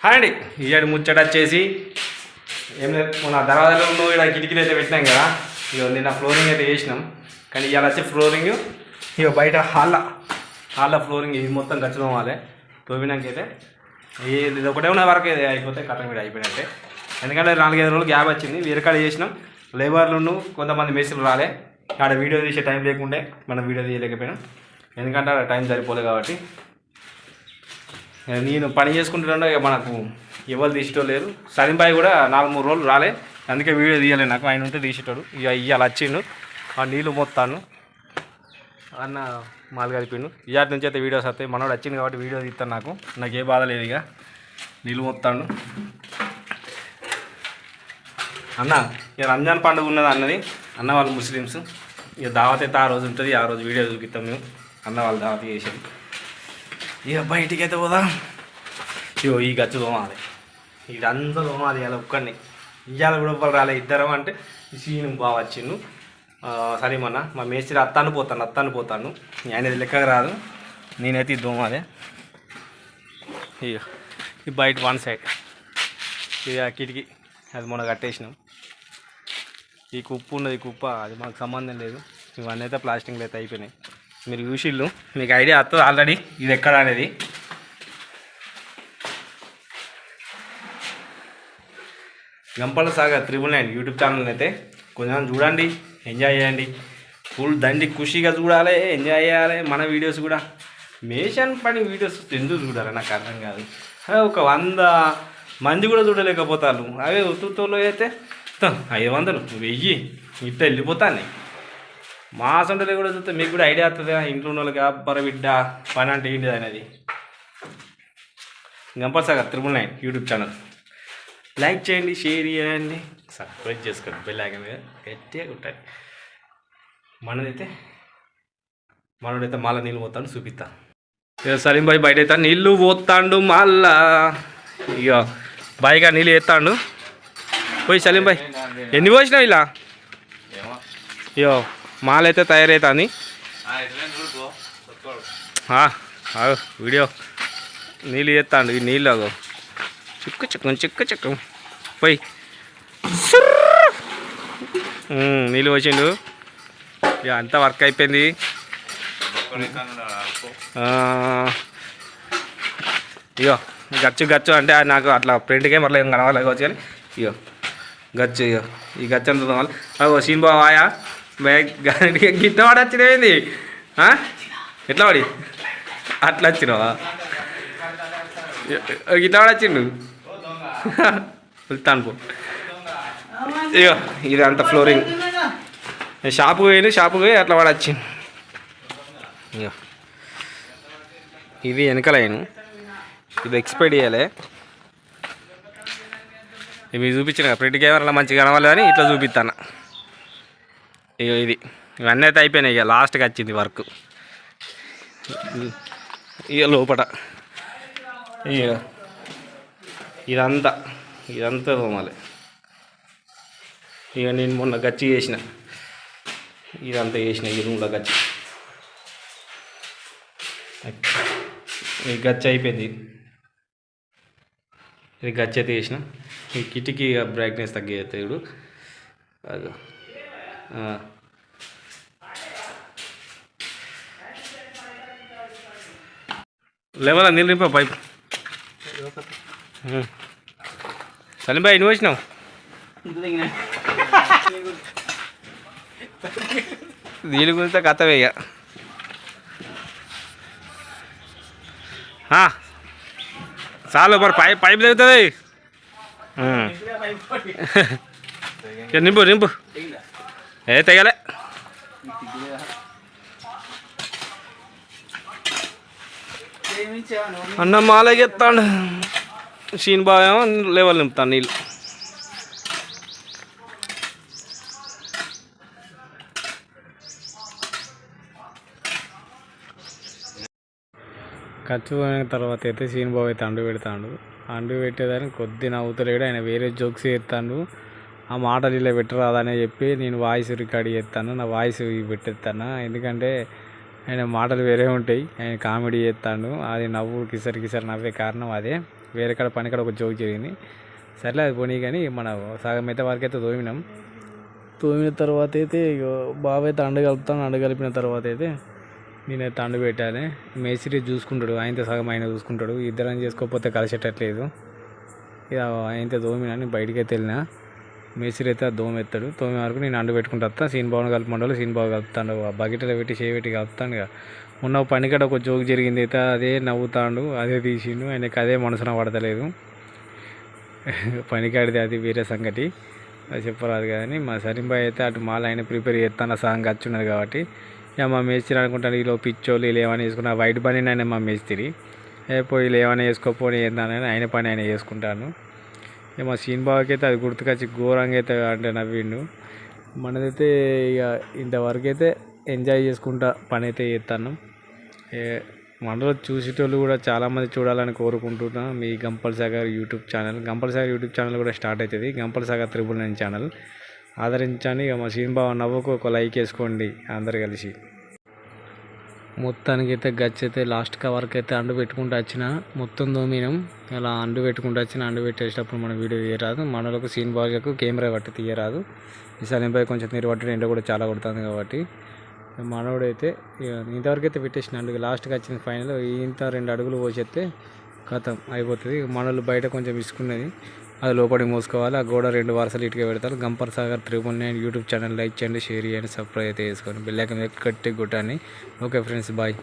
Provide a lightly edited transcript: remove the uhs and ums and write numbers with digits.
Hi అండి. ఇవాడు ముచ్చట వచ్చేసి ఏం లేదు, మన దర్వాజాలో ఇక్కడ కిటికీలు అయితే పెట్టినాం కదా. ఇక నిన్న ఫ్లోరింగ్ అయితే వేసినాం, కానీ ఇవాళ వచ్చే ఫ్లోరింగ్ ఇక బయట హాల్లో ఫ్లోరింగ్ ఇది మొత్తం గచ్చదోమాలి. తోమినాకైతే ఇది ఒకటే ఉన్న వరకు అయిపోతే కట్టం మీద అయిపోయినట్టే. ఎందుకంటే 4-5 రోజులు గ్యాప్ వచ్చింది. వేరేకాడ చేసినాం, లేబర్లను కొంతమంది మేస్త్రులు రాలే. ఆడ వీడియో తీసే టైం లేకుండే మనం వీడియో తీయలేకపోయినాం, ఎందుకంటే ఆడ టైం సరిపోలేదు కాబట్టి. నేను పని చేసుకుంటున్నా, ఇక మనకు ఎవరు తీసేటో లేదు. సలీంబాయి కూడా 4-3 రోజులు రాలే, అందుకే వీడియో తీయలేదు. నాకు ఆయన ఉంటే తీసేటాడు. ఇక ఇవాళ వచ్చిండు, ఆ నీళ్ళు మొత్తాను అన్న మాలు కలిపిండు. ఇవాటి నుంచి అయితే వీడియోస్ వస్తాయి. మనోడు వచ్చింది కాబట్టి వీడియో తీస్తాను. నాకు ఏ బాధ లేదు. ఇక నీళ్ళు మొత్తాను అన్న. ఇక రంజాన్ పండుగ ఉన్నది అన్నది అన్న వాళ్ళు ముస్లిమ్స్. ఇక దావత్ అయితే ఆ రోజు ఉంటుంది, ఆ రోజు వీడియో చూపిస్తాం మేము. అన్న వాళ్ళు దావత్ చేసేది. ఇక బయటికి అయితే పోదా. ఇగో ఈ గచ్చు తోమాలి, ఇదంతా తోమాలి. ఇలా ఒక్కడిని ఇవాళ కూడా ఒక్కరు రాలే, ఇద్దరం అంటే సీను బాగా వచ్చిండు. సరేమన్నా మా మేస్త్రి అత్తాను పోతాను ఆయనది లెక్కగా రాదు. నేనైతే ఇది తోమాలి. ఇక ఈ బయట వన్ సైడ్ ఇక కిటికీ అది మొన్న కట్టేసినాం. ఈ కుప్పు ఉన్నది, కుప్ప అది మాకు సంబంధం లేదు. ఇవన్నీ అయితే ప్లాస్టింగ్లు అయితే అయిపోయినాయి. మీరు చూసిళ్ళు, మీకు ఐడియా వస్తుంది ఆల్రెడీ ఇది ఎక్కడ అనేది. గంపల సాగర్ 999 యూట్యూబ్ ఛానల్ అయితే కొంచెం చూడండి, ఎంజాయ్ చేయండి. ఫుల్ దండి ఖుషిగా చూడాలి, ఎంజాయ్ చేయాలి. మన వీడియోస్ కూడా మేషన్ పని వీడియోస్ ఎందుకు చూడాలి నాకు అర్థం కాదు. ఒక 100 మంది కూడా చూడలేకపోతారు. అవే ఉత్తుతో అయితే 500 1000 ఇట్లా వెళ్ళిపోతాను. మా సొంతలో కూడా చూస్తే మీకు కూడా ఐడియా వస్తుంది. ఇంట్లో ఉన్న వాళ్ళకి అబ్బర బిడ్డ పని అంటే ఏంటిది అనేది. గంపల సాగర్ 999 యూట్యూబ్ ఛానల్ లైక్ చేయండి, షేర్ చేయండి, సబ్స్క్రైబ్ చేసుకోండి. బెల్ ఐకాన్ మీద గట్టిగా ఉంటాయి. మనోడైతే మళ్ళీ నీళ్ళు పోతాడు చూపిస్తాను. ఇక సలీంబాయి బయట అవుతాడు, నీళ్ళు పోతాడు మళ్ళా. ఇక బాయిగా నీళ్ళు వేస్తాడు. పోయి సలీంబాయి ఎన్ని పోసినావు ఇలా? ఇయో మాలైతే తయారవుతుంది. వీడియో నీళ్ళు వేస్తాడు. ఈ నీళ్ళు అగో చిక్కు పోయి నీళ్ళు వచ్చిండు. ఇక అంతా వర్క్ అయిపోయింది. ఇగో గచ్చు అంటే నాకు అట్లా ప్రింట్కే మరలా ఏం కనవాలి కావచ్చు. కానీ ఇగో గచ్చు, ఇగో ఈ గచ్చు అంత కావాలి. అగో సీన్ బావాయా గిట్ట వాడు వచ్చినవేంది? ఎట్లా వాడి అట్లా వచ్చినావా? గిట్లా వాడు వచ్చిండు వెళ్తాను పో. ఇగో ఇదంతా ఫ్లోరింగ్. షాపుకి పోయి అట్లా వాడు వచ్చిండు. ఇగో ఇది వెనక లైను, ఇది ఎక్స్పెక్ట్ చేయాలి. ఇవి చూపించిన ప్రింట్ కెమెరాలో మంచిగా కనవాలి అని ఇట్లా చూపిస్తాను. ఇక ఇవన్నీ అయితే అయిపోయినాయి. ఇక లాస్ట్కి వచ్చింది వర్క్. ఇక లోపల ఇక ఇదంతా తోమాలి. ఇక నేను మొన్న గచ్చి చేసిన, ఇదంతా చేసిన ఈ రూమ్లో గచ్చి. ఈ గచ్చి అయిపోయింది. ఇది గచ్చి అయితే చేసిన. ఈ కిటికీ బ్రైట్నెస్ తగ్గిస్తాయి ఇప్పుడు. అది లేవలా నీళ్ళు నింపా పైపు. సలీంబాయి నువ్వు వచ్చినావు. నీళ్ళు గురించి కథ వేయ. చాలు మరి పైపు తెగుతుంది. నింపు ఏ తెగలే. అన్న మాలకి ఎత్తాడు, సీన్ బాగా లెవెల్ నింపుతాను నీళ్ళు. ఖర్చు పోయిన తర్వాత అయితే సీన్ బాబు అయితే అండు పెట్టేదాన్ని కొద్ది నవ్వుతలేడు. ఆయన వేరే జోక్స్ చేస్తాడు. ఆ మాటలు ఇలా పెట్టరాదని చెప్పి నేను వాయిస్ రికార్డ్ చేస్తాను, నా వాయిస్ పెట్టేస్తాను. ఎందుకంటే ఆయన మాటలు వేరే ఉంటాయి, ఆయన కామెడీ చేస్తాడు. అది నవ్వు కిసరి నవ్వే కారణం అదే. వేరే కాడ పని కాడ ఒక జోక్ జరిగింది. సర్లే అది పోనీ కానీ మన సగం అయితే వరకు అయితే తోమిన తర్వాత అయితే ఇక బాబు అయితే అండు కలుపుతాను. అండు కలిపిన తర్వాత అయితే నేనైతే అండు పెట్టాలి. మేస్త్రి చూసుకుంటాడు, ఆయనతో సగం ఆయన చూసుకుంటాడు. ఇద్దరం చేసుకోకపోతే కలిసేటట్లేదు. ఇక ఆయనతో దోమినని బయటికి అయితే వెళ్ళినా. మేస్త్రి అయితే ఆ దోమ ఎత్తాడు. తోమే వరకు నేను అండు పెట్టుకుంటా వస్తాను. సీన్ బాబుని కలుపుమండలు సీన్ బాబు కలుపుతాడు. ఆ బకెట్లో పెట్టి చేపెట్టి కలుపుతాను. ఇక మొన్న పనికాడ ఒక జోక్ జరిగింది అయితే అదే నవ్వుతాడు, అదే తీసిండు. ఆయనకి అదే మనసున పడతలేదు. పనికాడిది అది వేరే సంగతి, అది చెప్పరాదు. కానీ మా సరింబాయ్ అయితే అటు మాల ఆయన ప్రిపేర్ చేస్తాను సాంగ్ వచ్చున్నది కాబట్టి ఇక మా మేస్త్రి అనుకుంటాను వీళ్ళు పిచ్చోళ్ళు వీళ్ళు ఏమైనా వేసుకున్నా వైట్ పని ఆయన మా మేస్త్రి పోయి వీళ్ళు ఏమైనా వేసుకోకపోని ఏందని ఆయన పని ఆయన చేసుకుంటాను. ఇక మా సీన్ బాబుకి అయితే అది గుర్తుకొచ్చి ఘోరంగా అయితే అంటే నవ్విండు. మనదైతే ఇక ఇంతవరకు అయితే ఎంజాయ్ చేసుకుంటా పని అయితే చేస్తాను. మనలో చూసేటోళ్ళు కూడా చాలామంది చూడాలని కోరుకుంటున్నాను. మీ గంపల్ సాగర్ యూట్యూబ్ ఛానల్ కూడా స్టార్ట్ అవుతుంది. గంపల్ సాగర్ 999 ఛానల్ ఆదరించండి. ఇక మా సీన్ బాబు నవ్వుకు ఒక లైక్ వేసుకోండి అందరు కలిసి. మొత్తానికి అయితే గచ్చి అయితే లాస్ట్ కవర్కి అయితే అండు పెట్టుకుంటూ వచ్చిన మొత్తం దోమినం. ఇలా అండు పెట్టుకుంటూ వచ్చిన అండు పెట్టేటప్పుడు మన వీడియో తీయరాదు. మనలకు సీన్ బాబులకు కెమెరా పట్టి తీయరాదు. ఈ సలీంపై కొంచెం నీరు పట్టిన ఎండ కూడా చాలా కొడుతుంది కాబట్టి మనోడైతే ఇంతవరకు అయితే పెట్టేసిన అండు. లాస్ట్కి వచ్చిన ఫైనల్ ఇంత 2 అడుగులు పోసేస్తే కథం అయిపోతుంది. మనోళ్ళు బయట కొంచెం ఇసుకున్నది, అది లోపలికి మోసుకోవాలి. ఆ గోడ 2 వరుసలు ఇటుక పెడతారు. Gampal Sagar 999 YouTube channel like చేయండి, షేర్ చేయండి, సబ్స్క్రైబ్ అయితే చేసుకోండి. బెల్ ఐకాన్ గట్టి కొట్టండి. Okay friends, bye.